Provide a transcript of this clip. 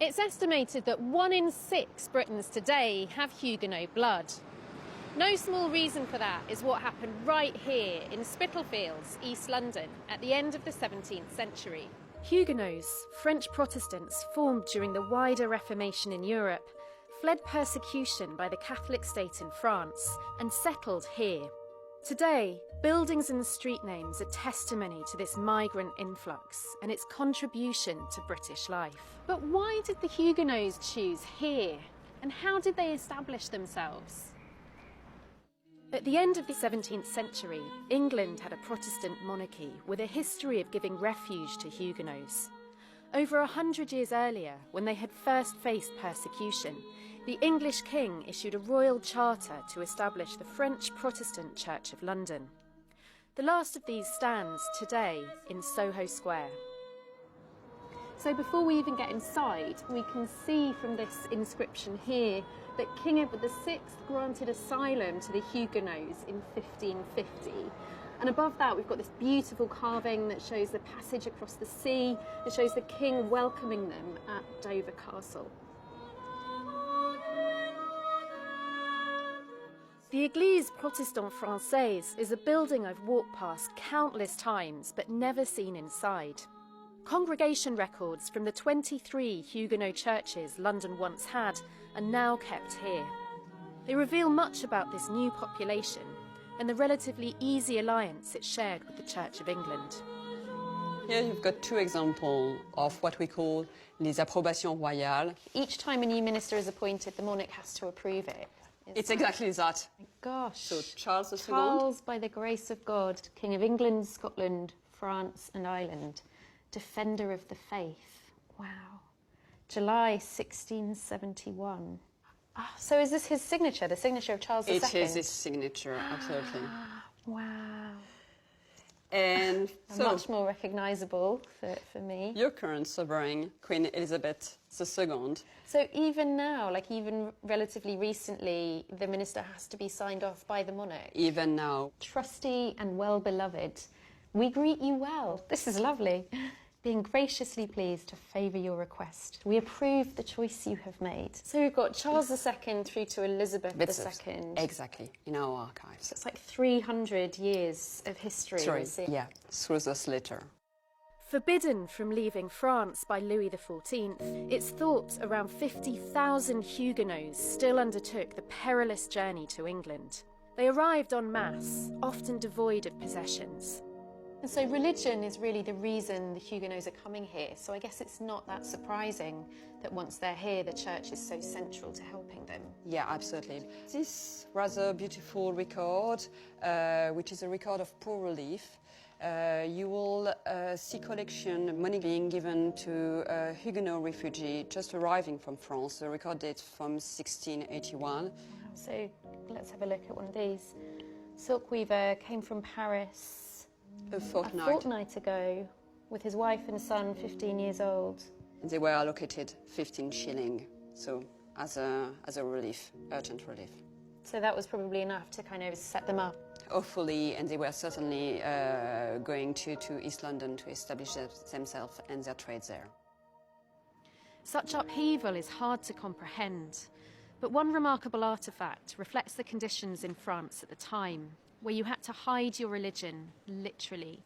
It's estimated that 1 in 6 Britons today have Huguenot blood. No small reason for that is what happened right here in Spitalfields, East London, at the end of the 17th century. Huguenots, French Protestants formed during the wider Reformation in Europe, fled persecution by the Catholic state in France and settled here. Today, buildings and street names are testimony to this migrant influx and its contribution to British life. But why did the Huguenots choose here? And how did they establish themselves? At the end of the 17th century, England had a Protestant monarchy with a history of giving refuge to Huguenots. Over 100 years earlier, when they had first faced persecution, the English king issued a royal charter to establish the French Protestant Church of London. The last of these stands today in Soho Square. So before we even get inside, we can see from this inscription here that King Edward VI granted asylum to the Huguenots in 1550. And above that, we've got this beautiful carving that shows the passage across the sea. It shows the king welcoming them at Dover Castle. The Église Protestante Française is a building I've walked past countless times but never seen inside. Congregation records from the 23 Huguenot churches London once had are now kept here. They reveal much about this new population and the relatively easy alliance it shared with the Church of England. Here you've got two examples of what we call les approbations royales. Each time a new minister is appointed, the monarch has to approve it. It's exactly that. My gosh. So Charles II. Charles, by the grace of God, King of England, Scotland, France and Ireland, defender of the faith. Wow. July 1671. So is this his signature, the signature of Charles II? It is his signature, absolutely. Wow. And so, much more recognisable for me. Your current sovereign, Queen Elizabeth II. So even now, like even relatively recently, the minister has to be signed off by the monarch? Even now. Trusty and well-beloved, we greet you well. This is lovely. Being graciously pleased to favour your request. We approve the choice you have made. So we've got Charles II through to Elizabeth II. Exactly, in our archives. So it's like 300 years of history. Yeah, through this letter. Forbidden from leaving France by Louis XIV, it's thought around 50,000 Huguenots still undertook the perilous journey to England. They arrived en masse, often devoid of possessions. And so religion is really the reason the Huguenots are coming here. So I guess it's not that surprising that once they're here, the church is so central to helping them. Yeah, absolutely. This rather beautiful record, which is a record of poor relief, you will see collection money being given to a Huguenot refugee just arriving from France. The record date from 1681. Wow. So let's have a look at one of these. Silk weaver came from Paris a fortnight ago with his wife and son, 15 years old. They were allocated 15 shilling, so as a relief, urgent relief. So that was probably enough to kind of set them up. Hopefully, and they were certainly going to East London to establish themselves and their trades there. Such upheaval is hard to comprehend, but one remarkable artefact reflects the conditions in France at the time, where you had to hide your religion, literally.